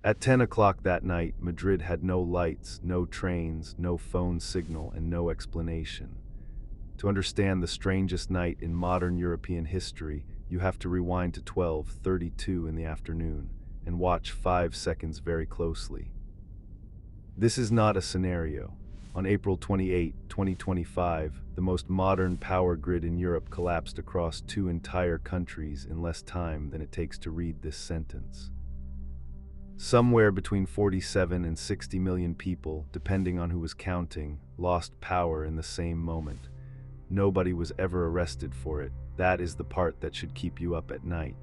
At 10 o'clock that night, Madrid had no lights, no trains, no phone signal, and no explanation. To understand the strangest night in modern European history, you have to rewind to 12:32 in the afternoon and watch 5 seconds very closely. This is not a scenario. On April 28, 2025, the most modern power grid in Europe collapsed across two entire countries in less time than it takes to read this sentence. Somewhere between 47 and 60 million people, depending on who was counting, lost power in the same moment. Nobody was ever arrested for it. That is the part that should keep you up at night.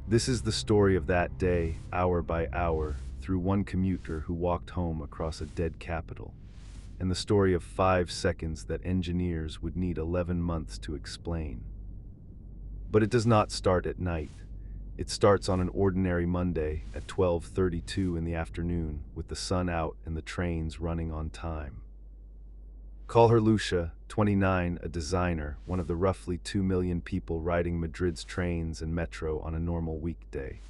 This is the story of that day, hour by hour, through one commuter who walked home across a dead capital, and the story of 5 seconds that engineers would need 11 months to explain. But it does not start at night. It starts on an ordinary Monday at 12:32 in the afternoon, with the sun out and the trains running on time. Call her Lucia, 29, a designer, one of the roughly 2 million people riding Madrid's trains and metro on a normal weekday.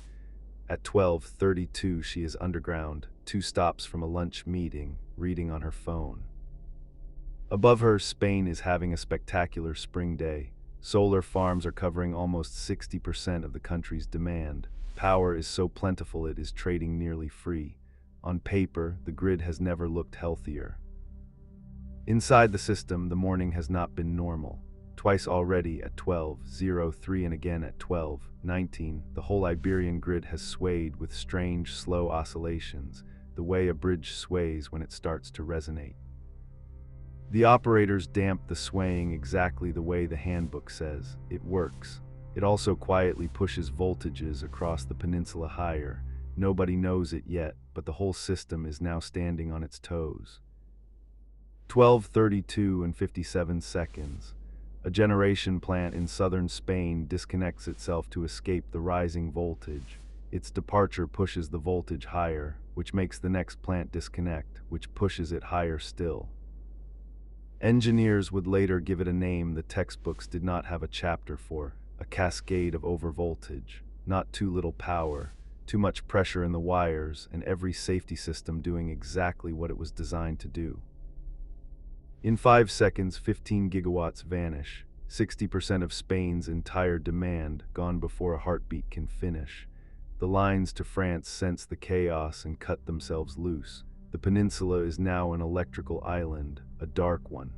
At 12:32 she is underground, 2 stops from a lunch meeting, reading on her phone. Above her, Spain is having a spectacular spring day. Solar farms are covering almost 60% of the country's demand. Power is so plentiful it is trading nearly free. On paper, the grid has never looked healthier. Inside the system, the morning has not been normal. Twice already at 12:03 and again at 12:19, the whole Iberian grid has swayed with strange, slow oscillations, the way a bridge sways when it starts to resonate. The operators damp the swaying exactly the way the handbook says. It works. It also quietly pushes voltages across the peninsula higher. Nobody knows it yet, but the whole system is now standing on its toes. 12:32 and 57 seconds. A generation plant in southern Spain disconnects itself to escape the rising voltage. Its departure pushes the voltage higher, which makes the next plant disconnect, which pushes it higher still. Engineers would later give it a name the textbooks did not have a chapter for: a cascade of overvoltage. Not too little power, too much pressure in the wires, and every safety system doing exactly what it was designed to do. In 5 seconds, 15 gigawatts vanish, 60% of Spain's entire demand gone before a heartbeat can finish. The lines to France sense the chaos and cut themselves loose. The peninsula is now an electrical island, a dark one.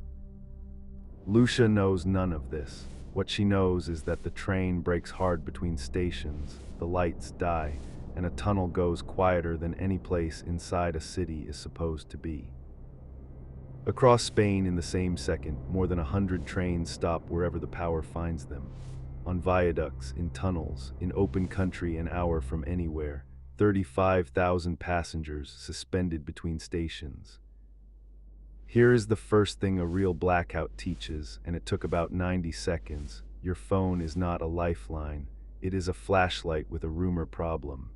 Lucia knows none of this. What she knows is that the train breaks hard between stations, the lights die, and a tunnel goes quieter than any place inside a city is supposed to be. Across Spain in the same second, more than 100 trains stop wherever the power finds them. On viaducts, in tunnels, in open country an hour from anywhere. 35,000 passengers suspended between stations. Here is the first thing a real blackout teaches, and it took about 90 seconds. Your phone is not a lifeline. It is a flashlight with a rumor problem.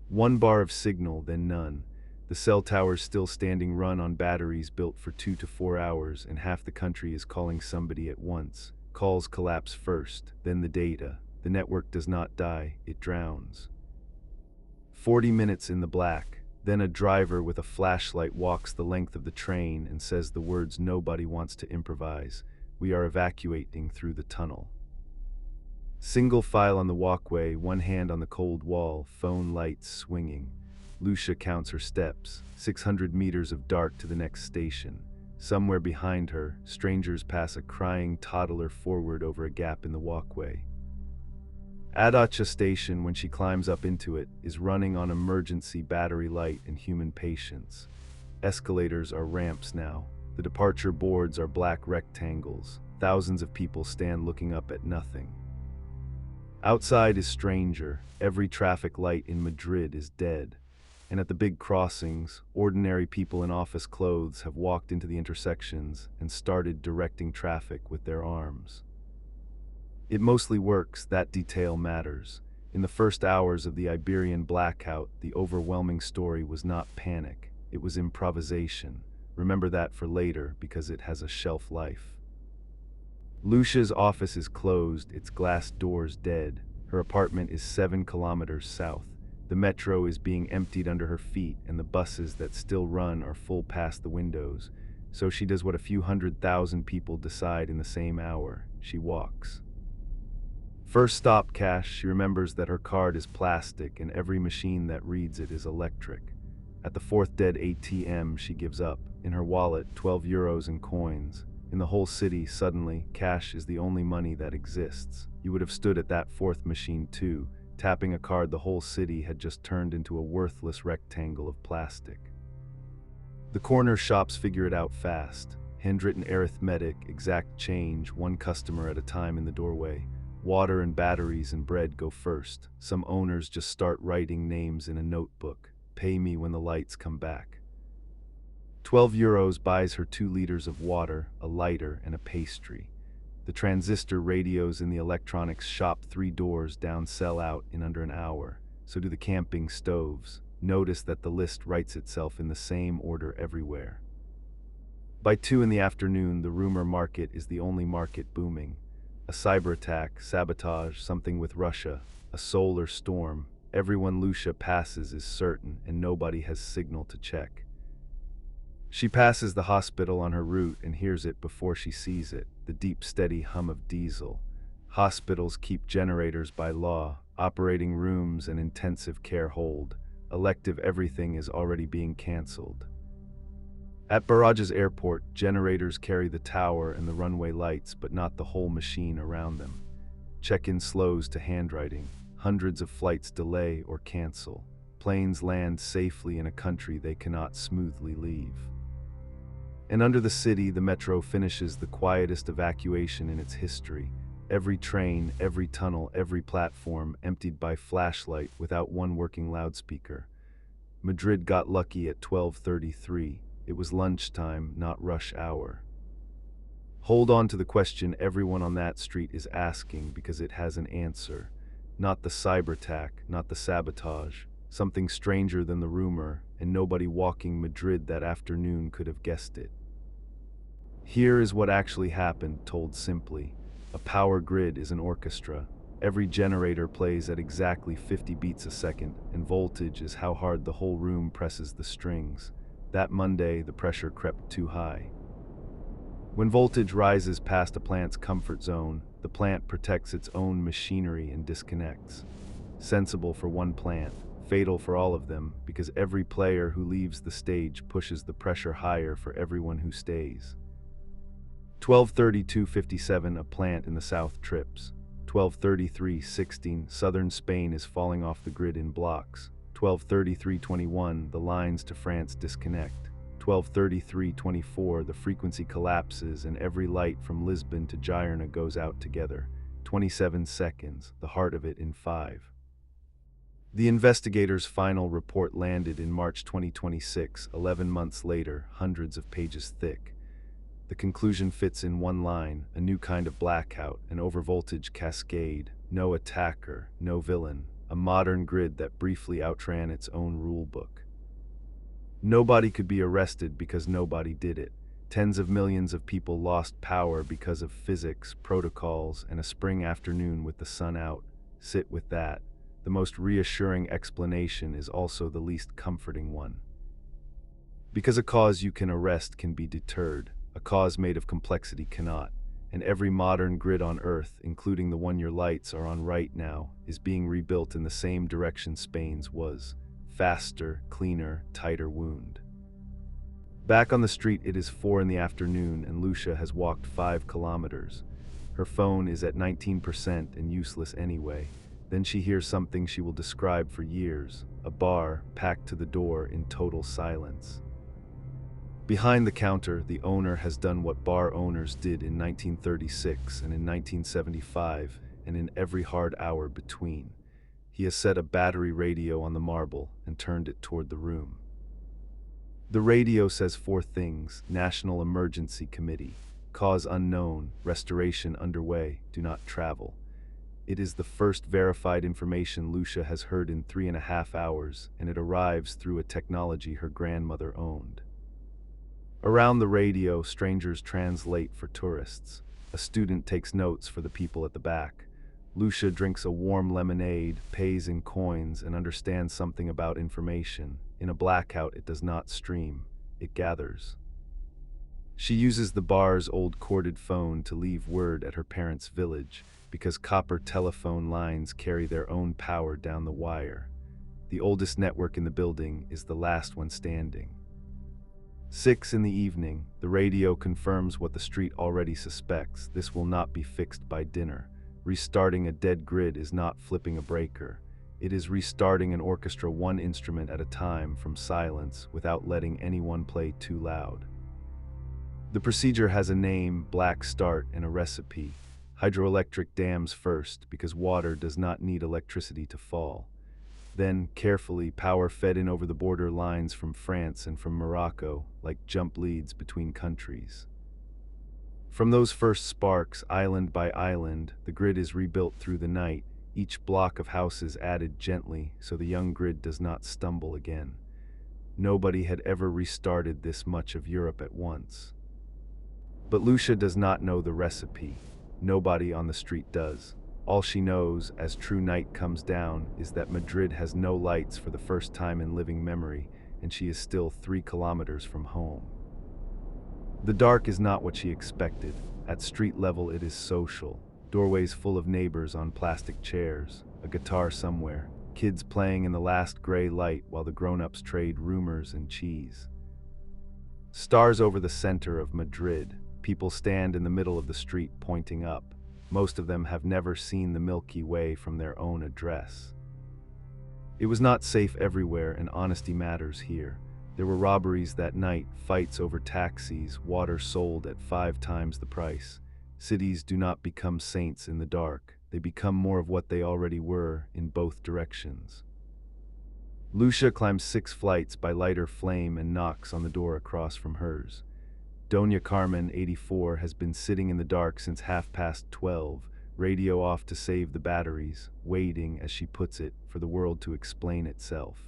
1 bar of signal, then none. The cell towers still standing run on batteries built for 2 to 4 hours, and half the country is calling somebody at once. Calls collapse first, then the data. The network does not die, it drowns. 40 minutes in the black, then a driver with a flashlight walks the length of the train and says the words nobody wants to improvise: "We are evacuating through the tunnel." Single file on the walkway, one hand on the cold wall, phone lights swinging. Lucia counts her steps, 600 meters of dark to the next station. Somewhere behind her, strangers pass a crying toddler forward over a gap in the walkway. Adacha station, when she climbs up into it, is running on emergency battery light and human patience. Escalators are ramps now. The departure boards are black rectangles. Thousands of people stand looking up at nothing. Outside is stranger. Every traffic light in Madrid is dead. And at the big crossings, ordinary people in office clothes have walked into the intersections and started directing traffic with their arms. It mostly works, that detail matters. In the first hours of the Iberian Blackout, the overwhelming story was not panic, it was improvisation. Remember that for later, because it has a shelf life. Lucia's office is closed, its glass doors dead. Her apartment is 7 kilometers south. The metro is being emptied under her feet, and the buses that still run are full past the windows. So she does what a few 100,000 people decide in the same hour. She walks. First stop, cash. She remembers that her card is plastic and every machine that reads it is electric. At the fourth dead ATM, she gives up. In her wallet, 12 euros in coins. In the whole city, suddenly, cash is the only money that exists. You would have stood at that fourth machine too. Tapping a card, the whole city had just turned into a worthless rectangle of plastic. The corner shops figure it out fast. Handwritten arithmetic, exact change, one customer at a time in the doorway. Water and batteries and bread go first. Some owners just start writing names in a notebook. Pay me when the lights come back. 12 euros buys her 2 liters of water, a lighter, and a pastry. The transistor radios in the electronics shop 3 doors down sell out in under an hour. So do the camping stoves. Notice that the list writes itself in the same order everywhere. By 2 in the afternoon, the rumor market is the only market booming. A cyber attack, sabotage, something with Russia, a solar storm. Everyone Lucia passes is certain, and nobody has signal to check. She passes the hospital on her route and hears it before she sees it, the deep steady hum of diesel. Hospitals keep generators by law, operating rooms and intensive care hold. Elective everything is already being cancelled. At Barajas Airport, generators carry the tower and the runway lights, but not the whole machine around them. Check-in slows to handwriting. Hundreds of flights delay or cancel. Planes land safely in a country they cannot smoothly leave. And under the city, the metro finishes the quietest evacuation in its history. Every train, every tunnel, every platform emptied by flashlight without one working loudspeaker. Madrid got lucky at 12:33. It was lunchtime, not rush hour. Hold on to the question everyone on that street is asking because it has an answer. Not the cyber attack, not the sabotage. Something stranger than the rumor, and nobody walking Madrid that afternoon could have guessed it. Here is what actually happened, told simply. A power grid is an orchestra. Every generator plays at exactly 50 beats a second, and voltage is how hard the whole room presses the strings. That Monday, the pressure crept too high. When voltage rises past a plant's comfort zone, the plant protects its own machinery and disconnects. Sensible for one plant, fatal for all of them, because every player who leaves the stage pushes the pressure higher for everyone who stays. 12:32:57, a plant in the south trips. 12:33:16, southern Spain is falling off the grid in blocks. 12:33:21, the lines to France disconnect. 12:33:24, the frequency collapses and every light from Lisbon to Girona goes out together. 27 seconds, the heart of it in 5. The investigators' final report landed in March 2026, 11 months later, hundreds of pages thick. The conclusion fits in one line: a new kind of blackout, an overvoltage cascade, no attacker, no villain, a modern grid that briefly outran its own rulebook. Nobody could be arrested because nobody did it. Tens of millions of people lost power because of physics, protocols, and a spring afternoon with the sun out. Sit with that. The most reassuring explanation is also the least comforting one. Because a cause you can arrest can be deterred, a cause made of complexity cannot, and every modern grid on Earth, including the one your lights are on right now, is being rebuilt in the same direction Spain's was. Faster, cleaner, tighter wound. Back on the street, it is 4 in the afternoon and Lucia has walked 5 kilometers. Her phone is at 19% and useless anyway. Then she hears something she will describe for years, a bar packed to the door in total silence. Behind the counter, the owner has done what bar owners did in 1936 and in 1975 and in every hard hour between. He has set a battery radio on the marble and turned it toward the room. The radio says 4 things: National Emergency Committee, cause unknown, restoration underway, do not travel. It is the first verified information Lucia has heard in 3.5 hours, and it arrives through a technology her grandmother owned. Around the radio, strangers translate for tourists. A student takes notes for the people at the back. Lucia drinks a warm lemonade, pays in coins, and understands something about information. In a blackout, it does not stream, it gathers. She uses the bar's old corded phone to leave word at her parents' village, because copper telephone lines carry their own power down the wire. The oldest network in the building is the last one standing. 6 in the evening, the radio confirms what the street already suspects: this will not be fixed by dinner. Restarting a dead grid is not flipping a breaker. It is restarting an orchestra one instrument at a time from silence without letting anyone play too loud. The procedure has a name, black start, and a recipe. Hydroelectric dams first, because water does not need electricity to fall. Then, carefully, power fed in over the border lines from France and from Morocco, like jump leads between countries. From those first sparks, island by island, the grid is rebuilt through the night, each block of houses added gently so the young grid does not stumble again. Nobody had ever restarted this much of Europe at once. But Lucia does not know the recipe. Nobody on the street does. All she knows, as true night comes down, is that Madrid has no lights for the first time in living memory, and she is still 3 kilometers from home. The dark is not what she expected. At street level it is social. Doorways full of neighbors on plastic chairs, a guitar somewhere, kids playing in the last gray light while the grown-ups trade rumors and cheese. Stars over the center of Madrid. People stand in the middle of the street pointing up. Most of them have never seen the Milky Way from their own address. It was not safe everywhere, and honesty matters here. There were robberies that night, fights over taxis, water sold at 5 times the price. Cities do not become saints in the dark. They become more of what they already were in both directions. Lucia climbs 6 flights by lighter flame and knocks on the door across from hers. Doña Carmen, 84, has been sitting in the dark since 12:30, radio off to save the batteries, waiting, as she puts it, for the world to explain itself.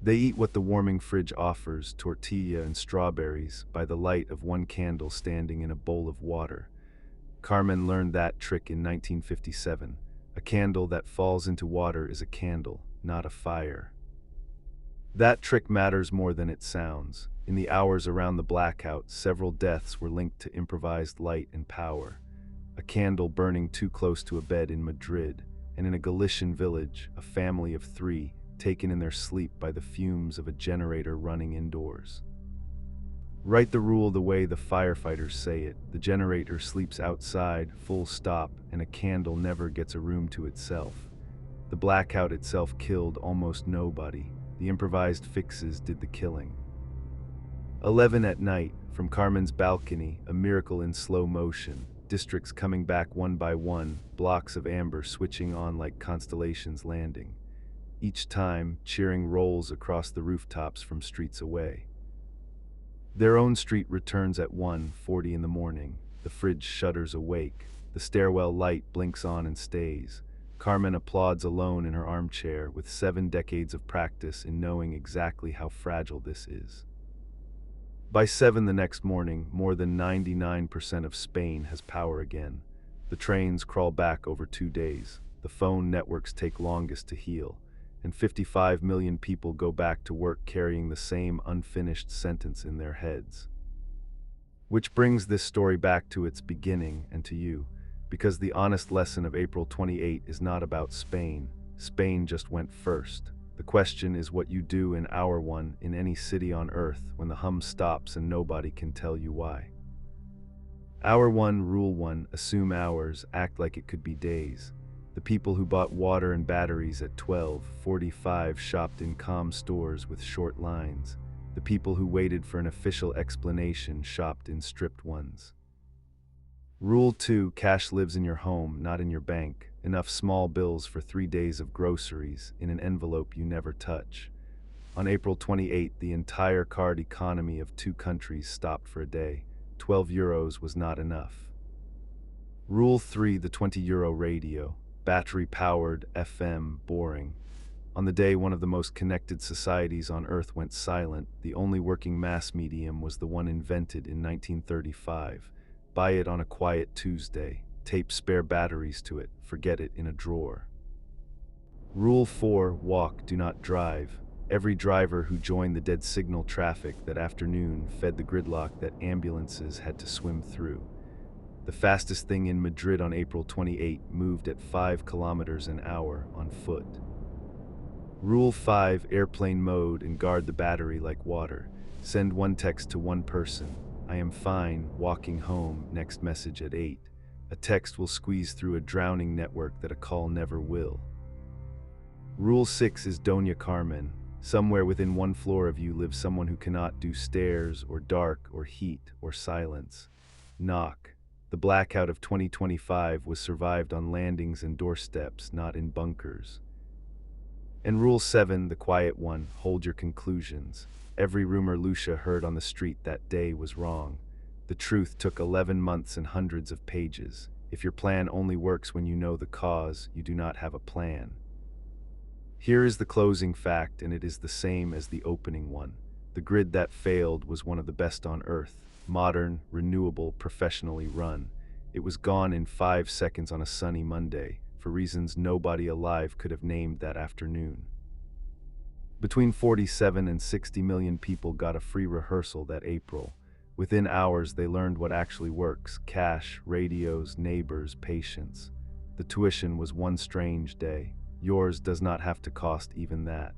They eat what the warming fridge offers, tortilla and strawberries, by the light of one candle standing in a bowl of water. Carmen learned that trick in 1957. A candle that falls into water is a candle, not a fire. That trick matters more than it sounds. In the hours around the blackout, several deaths were linked to improvised light and power. A candle burning too close to a bed in Madrid, and in a Galician village, a family of 3 taken in their sleep by the fumes of a generator running indoors. Write the rule the way the firefighters say it. The generator sleeps outside, full stop, and a candle never gets a room to itself. The blackout itself killed almost nobody. The improvised fixes did the killing. 11 at night, from Carmen's balcony, a miracle in slow motion. Districts coming back one by one, blocks of amber switching on like constellations landing. Each time, cheering rolls across the rooftops from streets away. Their own street returns at 1:40 in the morning. The fridge shudders awake. The stairwell light blinks on and stays. Carmen applauds alone in her armchair with 7 decades of practice in knowing exactly how fragile this is. By 7 the next morning, more than 99% of Spain has power again. The trains crawl back over 2 days. The phone networks take longest to heal. And 55 million people go back to work carrying the same unfinished sentence in their heads. Which brings this story back to its beginning and to you, because the honest lesson of April 28 is not about Spain. Spain just went first. The question is what you do in hour 1 in any city on earth when the hum stops and nobody can tell you why. Hour 1, rule 1, assume hours, act like it could be days. The people who bought water and batteries at 12:45 shopped in calm stores with short lines. The people who waited for an official explanation shopped in stripped ones. Rule 2, cash lives in your home, not in your bank. Enough small bills for 3 days of groceries in an envelope you never touch. On April 28, the entire card economy of 2 countries stopped for a day. 12 euros was not enough. Rule 3, the 20 euro radio. Battery-powered, FM, boring. On the day one of the most connected societies on Earth went silent, the only working mass medium was the one invented in 1935. Buy it on a quiet Tuesday. Tape spare batteries to it, forget it in a drawer. Rule 4, walk, do not drive. Every driver who joined the dead signal traffic that afternoon fed the gridlock that ambulances had to swim through. The fastest thing in Madrid on April 28 moved at 5 kilometers an hour on foot. Rule 5, airplane mode and guard the battery like water. Send one text to one person. I am fine, walking home, next message at 8. A text will squeeze through a drowning network that a call never will. Rule 6 is Doña Carmen. Somewhere within one floor of you lives someone who cannot do stairs or dark or heat or silence. Knock. The blackout of 2025 was survived on landings and doorsteps, not in bunkers. And Rule 7, the quiet one, hold your conclusions. Every rumor Lucia heard on the street that day was wrong. The truth took 11 months and hundreds of pages. If your plan only works when you know the cause, you do not have a plan. Here is the closing fact, and it is the same as the opening one. The grid that failed was one of the best on Earth. Modern, renewable, professionally run. It was gone in 5 seconds on a sunny Monday, for reasons nobody alive could have named that afternoon. Between 47 and 60 million people got a free rehearsal that April. Within hours, they learned what actually works: cash, radios, neighbors, patience. The tuition was one strange day. Yours does not have to cost even that.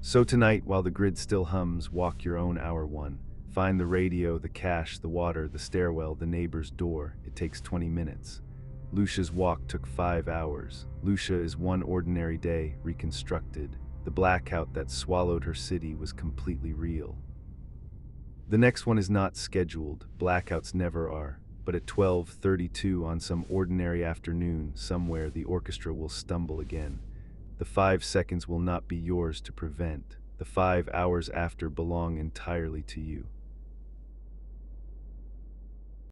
So tonight, while the grid still hums, walk your own hour one. Find the radio, the cash, the water, the stairwell, the neighbor's door. It takes 20 minutes. Lucia's walk took 5 hours. Lucia is one ordinary day, reconstructed. The blackout that swallowed her city was completely real. The next one is not scheduled. Blackouts never are. But at 12:32 on some ordinary afternoon, somewhere the orchestra will stumble again. The 5 seconds will not be yours to prevent. The 5 hours after belong entirely to you.